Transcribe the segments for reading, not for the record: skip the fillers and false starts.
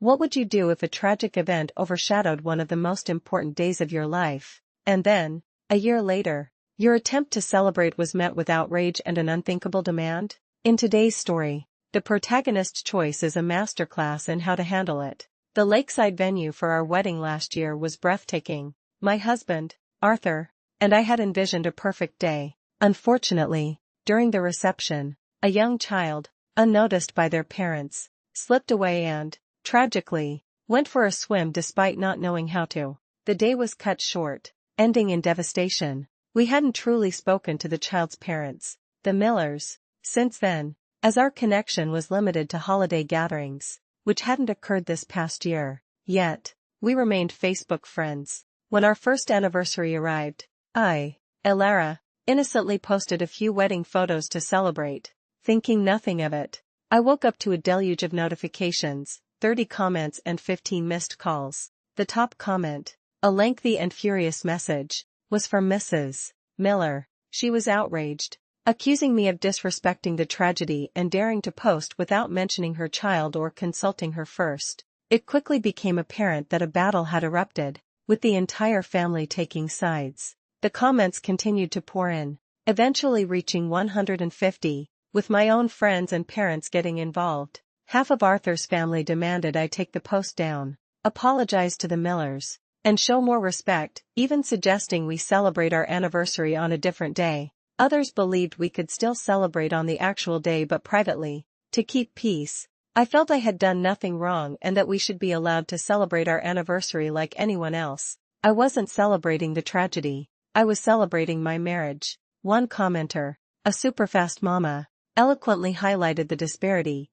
What would you do if a tragic event overshadowed one of the most important days of your life? And then, a year later, your attempt to celebrate was met with outrage and an unthinkable demand? In today's story, the protagonist's choice is a masterclass in how to handle it. The lakeside venue for our wedding last year was breathtaking. My husband, Arthur, and I had envisioned a perfect day. Unfortunately, during the reception, a young child, unnoticed by their parents, slipped away and, tragically, went for a swim despite not knowing how to. The day was cut short, ending in devastation. We hadn't truly spoken to the child's parents, the Millers, since then, as our connection was limited to holiday gatherings, which hadn't occurred this past year. Yet, we remained Facebook friends. When our first anniversary arrived, I, Elara, innocently posted a few wedding photos to celebrate, thinking nothing of it. I woke up to a deluge of notifications, 30 comments and 15 missed calls. The top comment, a lengthy and furious message, was from Mrs. Miller. She was outraged, accusing me of disrespecting the tragedy and daring to post without mentioning her child or consulting her first. It quickly became apparent that a battle had erupted, with the entire family taking sides. The comments continued to pour in, eventually reaching 150, with my own friends and parents getting involved. Half of Arthur's family demanded I take the post down, apologize to the Millers, and show more respect, even suggesting we celebrate our anniversary on a different day. Others believed we could still celebrate on the actual day but privately, to keep peace. I felt I had done nothing wrong and that we should be allowed to celebrate our anniversary like anyone else. I wasn't celebrating the tragedy, I was celebrating my marriage. One commenter, a superfast mama, eloquently highlighted the disparity.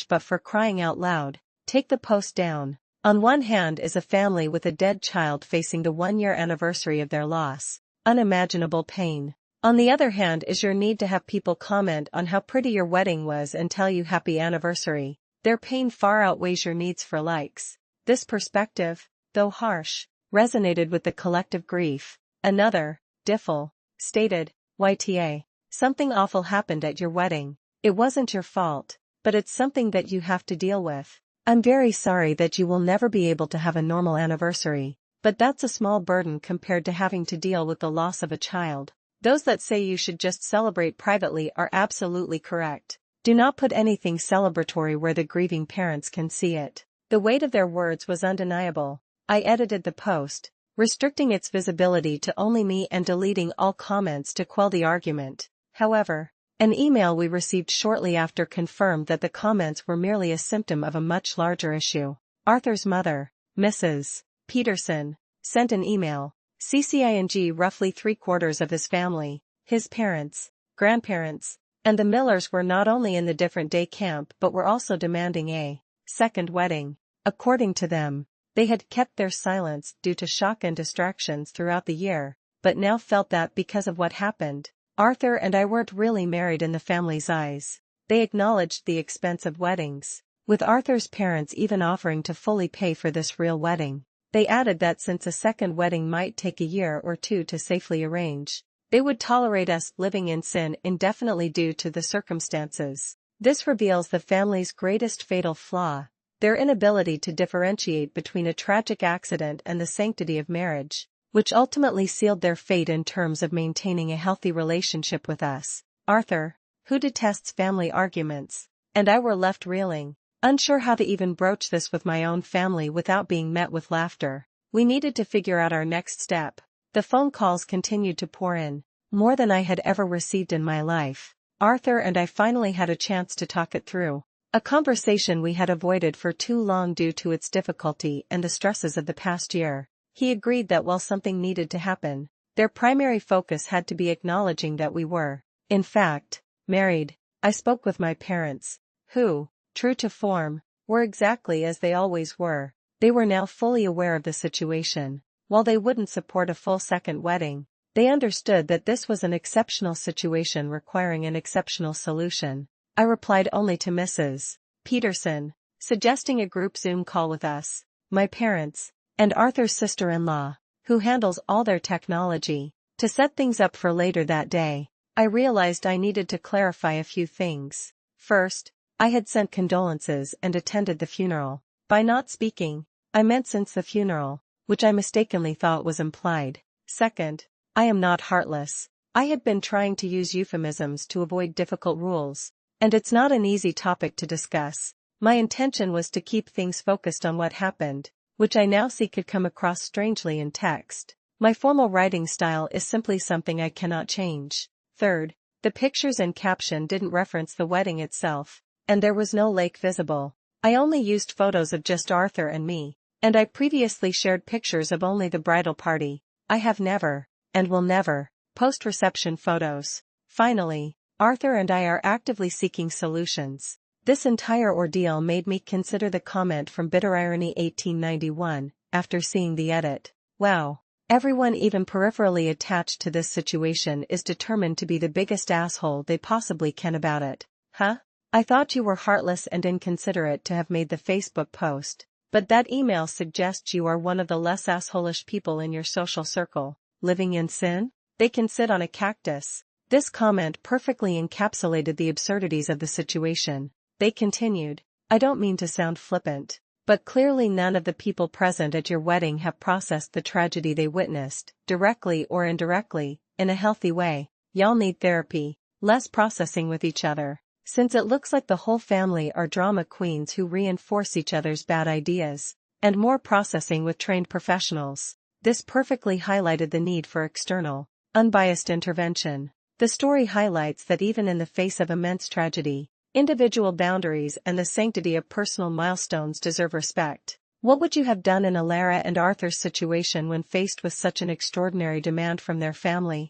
But for crying out loud, take the post down. On one hand is a family with a dead child facing the 1-year anniversary of their loss. Unimaginable pain. On the other hand is your need to have people comment on how pretty your wedding was and tell you happy anniversary. Their pain far outweighs your needs for likes. This perspective, though harsh, resonated with the collective grief. Another, Diffel, stated, YTA, something awful happened at your wedding. It wasn't your fault, but it's something that you have to deal with. I'm very sorry that you will never be able to have a normal anniversary, but that's a small burden compared to having to deal with the loss of a child. Those that say you should just celebrate privately are absolutely correct. Do not put anything celebratory where the grieving parents can see it. The weight of their words was undeniable. I edited the post, restricting its visibility to only me and deleting all comments to quell the argument. However, an email we received shortly after confirmed that the comments were merely a symptom of a much larger issue. Arthur's mother, Mrs. Peterson, sent an email, CCING roughly 3/4 of his family, his parents, grandparents, and the Millers were not only in the different day camp but were also demanding a second wedding. According to them, they had kept their silence due to shock and distractions throughout the year, but now felt that because of what happened, Arthur and I weren't really married in the family's eyes. They acknowledged the expense of weddings, with Arthur's parents even offering to fully pay for this real wedding. They added that since a second wedding might take a year or two to safely arrange, they would tolerate us living in sin indefinitely due to the circumstances. This reveals the family's greatest fatal flaw, their inability to differentiate between a tragic accident and the sanctity of marriage, which ultimately sealed their fate in terms of maintaining a healthy relationship with us. Arthur, who detests family arguments, and I were left reeling, unsure how to even broach this with my own family without being met with laughter. We needed to figure out our next step. The phone calls continued to pour in, more than I had ever received in my life. Arthur and I finally had a chance to talk it through. A conversation we had avoided for too long due to its difficulty and the stresses of the past year. He agreed that while something needed to happen, their primary focus had to be acknowledging that we were, in fact, married. I spoke with my parents, who, true to form, were exactly as they always were. They were now fully aware of the situation. While they wouldn't support a full second wedding, they understood that this was an exceptional situation requiring an exceptional solution. I replied only to Mrs. Peterson, suggesting a group Zoom call with us, my parents, and Arthur's sister-in-law, who handles all their technology, to set things up for later that day. I realized I needed to clarify a few things. First, I had sent condolences and attended the funeral. By not speaking, I meant since the funeral, which I mistakenly thought was implied. Second, I am not heartless. I had been trying to use euphemisms to avoid difficult rules, and it's not an easy topic to discuss. My intention was to keep things focused on what happened, which I now see could come across strangely in text. My formal writing style is simply something I cannot change. Third, the pictures and caption didn't reference the wedding itself, and there was no lake visible. I only used photos of just Arthur and me, and I previously shared pictures of only the bridal party. I have never, and will never, post reception photos. Finally, Arthur and I are actively seeking solutions. This entire ordeal made me consider the comment from Bitter Irony 1891, after seeing the edit. Wow. Everyone even peripherally attached to this situation is determined to be the biggest asshole they possibly can about it. Huh? I thought you were heartless and inconsiderate to have made the Facebook post, but that email suggests you are one of the less assholish people in your social circle. Living in sin? They can sit on a cactus. This comment perfectly encapsulated the absurdities of the situation. They continued, I don't mean to sound flippant, but clearly none of the people present at your wedding have processed the tragedy they witnessed, directly or indirectly, in a healthy way. Y'all need therapy, less processing with each other, since it looks like the whole family are drama queens who reinforce each other's bad ideas, and more processing with trained professionals. This perfectly highlighted the need for external, unbiased intervention. The story highlights that even in the face of immense tragedy, individual boundaries and the sanctity of personal milestones deserve respect. What would you have done in Alara and Arthur's situation when faced with such an extraordinary demand from their family?